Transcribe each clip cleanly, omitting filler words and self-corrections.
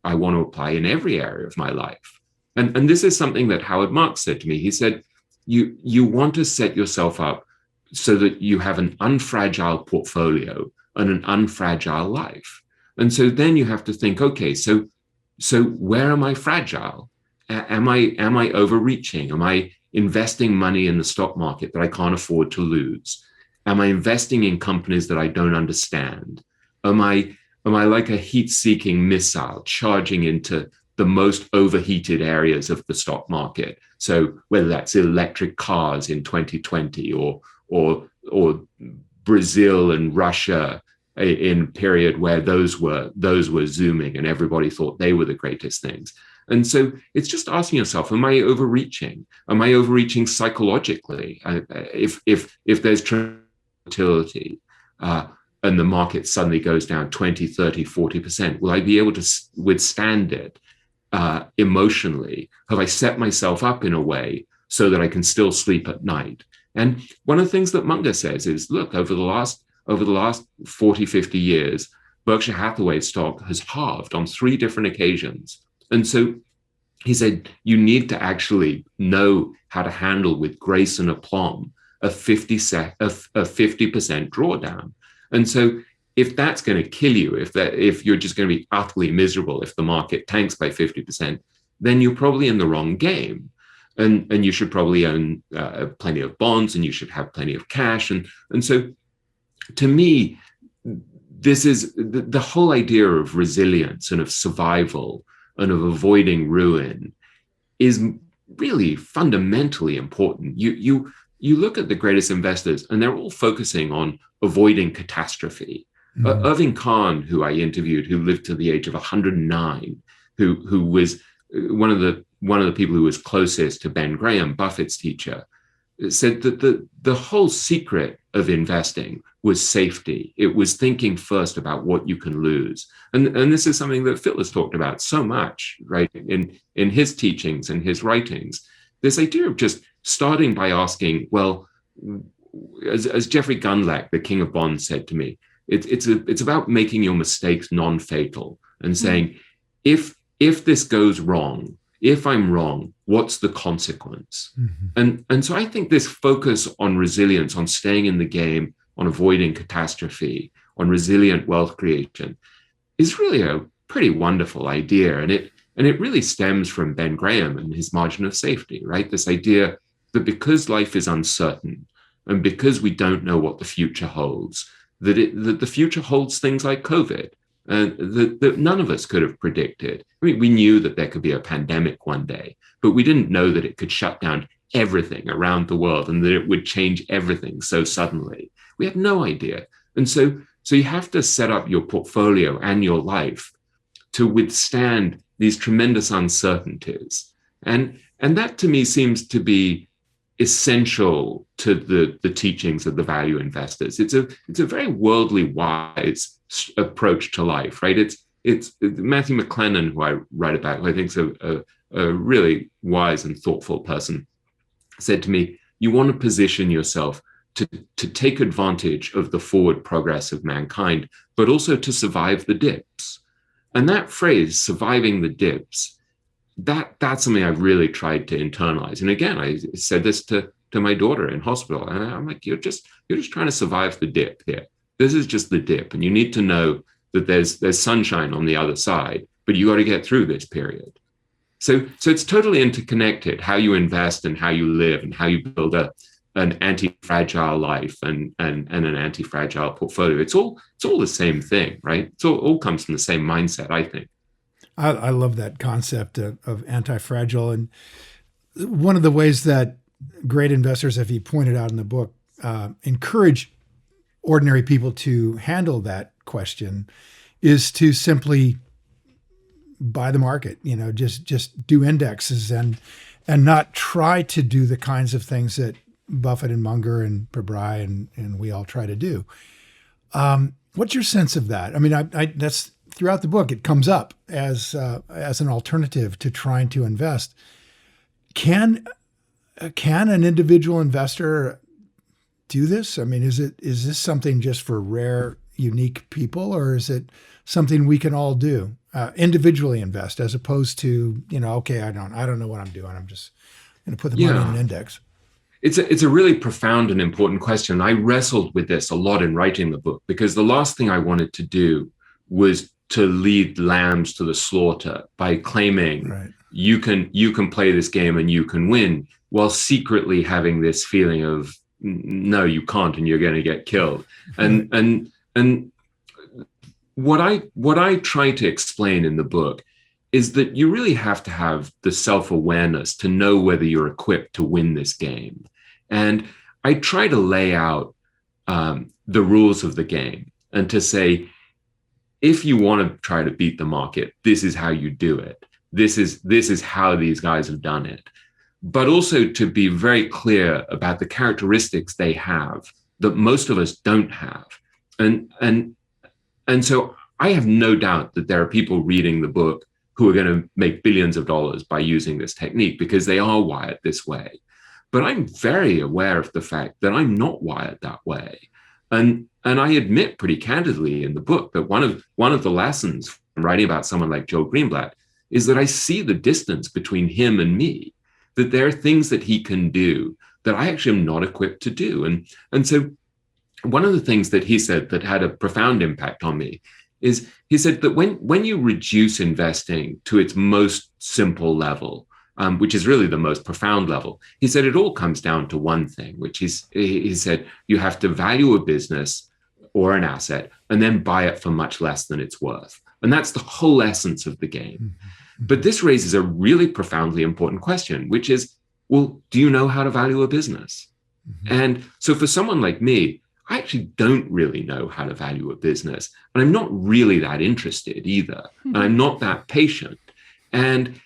I want to apply in every area of my life. And this is something that Howard Marks said to me. He said, you want to set yourself up so that you have an unfragile portfolio and an unfragile life. And so then you have to think, okay, so where am I fragile? Am I overreaching? Am I investing money in the stock market that I can't afford to lose? Am I investing in companies that I don't understand? Am I like a heat-seeking missile charging into the most overheated areas of the stock market? So whether that's electric cars in 2020 or Brazil and Russia in a period where those were zooming and everybody thought they were the greatest things. And so it's just asking yourself, am I overreaching? Am I overreaching psychologically? If there's volatility and the market suddenly goes down 20, 30, 40%, will I be able to withstand it emotionally? Have I set myself up in a way so that I can still sleep at night? And one of the things that Munger says is, look, over the last 40, 50 years, Berkshire Hathaway stock has halved on 3 different occasions. And so he said, you need to actually know how to handle with grace and aplomb a 50% drawdown. And so if that's going to kill you, if you're just going to be utterly miserable if the market tanks by 50%, then you're probably in the wrong game. And you should probably own plenty of bonds, and you should have plenty of cash. And so to me, this is the whole idea of resilience and of survival and of avoiding ruin is really fundamentally important. You look at the greatest investors, and they're all focusing on avoiding catastrophe. Mm-hmm. Irving Kahn, who I interviewed, who lived to the age of 109, who was one of the people who was closest to Ben Graham, Buffett's teacher, said that the whole secret of investing was safety. It was thinking first about what you can lose. And this is something that Phil has talked about so much, right, in his teachings and his writings. This idea of just starting by asking, well, as Jeffrey Gundlach, the king of bonds, said to me, it's about making your mistakes non-fatal and saying, if this goes wrong, if I'm wrong, what's the consequence? Mm-hmm. And so I think this focus on resilience, on staying in the game, on avoiding catastrophe, on resilient wealth creation is really a pretty wonderful idea. And it really stems from Ben Graham and his margin of safety, right? This idea that because life is uncertain and because we don't know what the future holds, that the future holds things like COVID. That none of us could have predicted. I mean, we knew that there could be a pandemic one day, but we didn't know that it could shut down everything around the world and that it would change everything so suddenly. We had no idea. And so you have to set up your portfolio and your life to withstand these tremendous uncertainties. And that to me seems to be essential to the teachings of the value investors. It's a very worldly wise approach to life, right? It's Matthew McLennan, who I write about, who I think is a really wise and thoughtful person, said to me, you want to position yourself to take advantage of the forward progress of mankind, but also to survive the dips. And that phrase, surviving the dips, that's something I've really tried to internalize. And again, I said this to my daughter in hospital, and I'm like, you're just trying to survive the dip here. This is just the dip, and you need to know that there's sunshine on the other side, but you got to get through this period. So it's totally interconnected, how you invest and how you live and how you build an anti-fragile life and an anti-fragile portfolio. It's all the same thing, right? It all comes from the same mindset, I think. I love that concept of anti-fragile. And one of the ways that great investors, as he pointed out in the book, encourage ordinary people to handle that question is to simply buy the market, just do indexes and not try to do the kinds of things that Buffett and Munger and Pabrai and we all try to do. What's your sense of that? I mean, I that's throughout the book, it comes up as an alternative to trying to invest. Can an individual investor do this? I mean, is this something just for rare, unique people, or is it something we can all do? individually invest as opposed to, okay, I don't know what I'm doing. I'm just going to put the money in an Yeah. index. It's a really profound and important question. I wrestled with this a lot in writing the book because the last thing I wanted to do was to lead lambs to the slaughter by claiming Right. you can play this game and you can win, while secretly having this feeling of no, you can't, and you're going to get killed. And Right. and what I try to explain in the book is that you really have to have the self-awareness to know whether you're equipped to win this game. And I try to lay out the rules of the game and to say, if you want to try to beat the market, this is how you do it. This is how these guys have done it. But also to be very clear about the characteristics they have that most of us don't have. And so I have no doubt that there are people reading the book who are going to make billions of dollars by using this technique because they are wired this way. But I'm very aware of the fact that I'm not wired that way. And I admit pretty candidly in the book that one of the lessons from writing about someone like Joel Greenblatt is that I see the distance between him and me, that there are things that he can do that I actually am not equipped to do. And so one of the things that he said that had a profound impact on me is he said that when you reduce investing to its most simple level, which is really the most profound level, he said it all comes down to one thing, which is, he said, you have to value a business or an asset and then buy it for much less than it's worth. And that's the whole essence of the game. Mm-hmm. But this raises a really profoundly important question, which is, well, do you know how to value a business? Mm-hmm. And so for someone like me, I actually don't really know how to value a business. And I'm not really that interested either. Mm-hmm. And I'm not that patient. And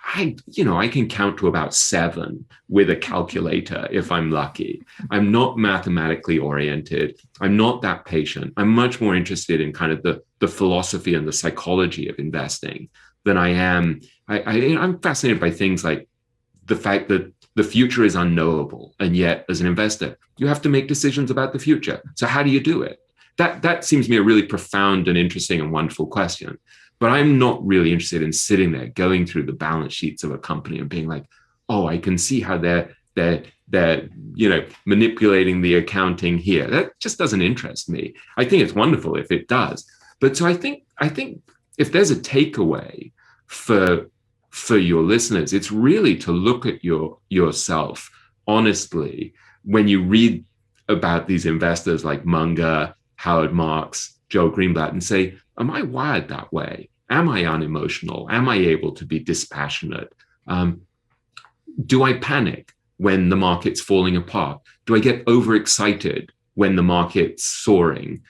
I can count to about 7 with a calculator if I'm lucky. I'm not mathematically oriented. I'm not that patient. I'm much more interested in kind of the philosophy and the psychology of investing than I am. I'm fascinated by things like the fact that the future is unknowable. And yet, as an investor, you have to make decisions about the future. So how do you do it? That seems to me a really profound and interesting and wonderful question. But I'm not really interested in sitting there going through the balance sheets of a company and being like, oh, I can see how they're manipulating the accounting here. That just doesn't interest me. I think it's wonderful if it does. But so I think if there's a takeaway for your listeners, it's really to look at yourself honestly when you read about these investors like Munger, Howard Marks, Joe Greenblatt, and say, am I wired that way? Am I unemotional? Am I able to be dispassionate? Do I panic when the market's falling apart? Do I get overexcited when the market's soaring?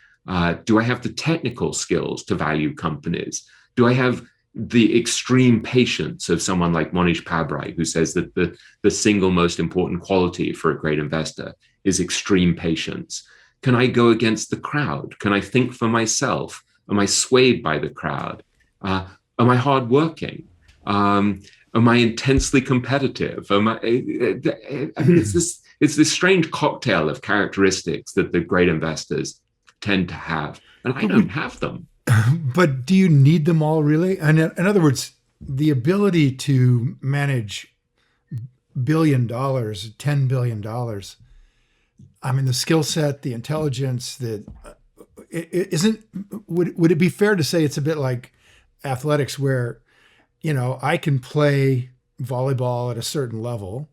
Do I have the technical skills to value companies? Do I have the extreme patience of someone like Monish Pabrai, who says that the single most important quality for a great investor is extreme patience? Can I go against the crowd? Can I think for myself? Am I swayed by the crowd? Am I hardworking? Am I intensely competitive? It's this strange cocktail of characteristics that the great investors tend to have, and I don't have them. But do you need them all, really? And in other words, the ability to manage $1 billion, $10 billion, I mean, the skill set, the intelligence, would it be fair to say it's a bit like athletics where, I can play volleyball at a certain level,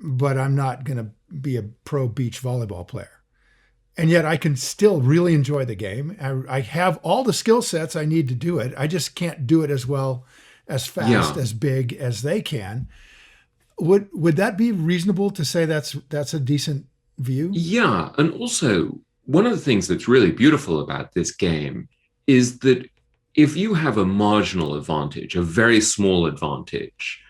but I'm not going to be a pro beach volleyball player. And yet I can still really enjoy the game. I have all the skill sets I need to do it. I just can't do it as well, as fast, as big as they can. Would that be reasonable to say that's a decent view? Yeah. And also, one of the things that's really beautiful about this game is that if you have a marginal advantage, a very small advantage,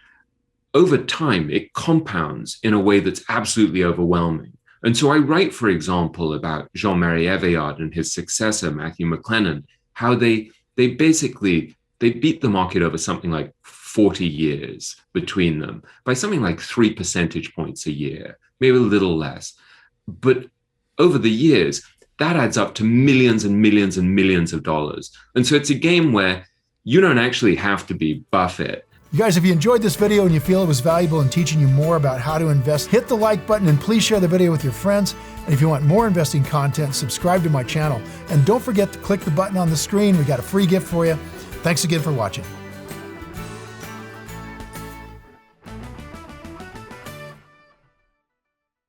over time, it compounds in a way that's absolutely overwhelming. And so I write, for example, about Jean-Marie Eveillard and his successor, Matthew McLennan, how they beat the market over something like 40 years between them by something like 3 percentage points a year, maybe a little less. But over the years, that adds up to millions and millions and millions of dollars. And so it's a game where You don't actually have to be Buffett. You guys, if you enjoyed this video and you feel it was valuable in teaching you more about how to invest, hit the like button and please share the video with your friends. And if you want more investing content, subscribe to my channel. And don't forget to click the button on the screen. We got a free gift for you. Thanks again for watching.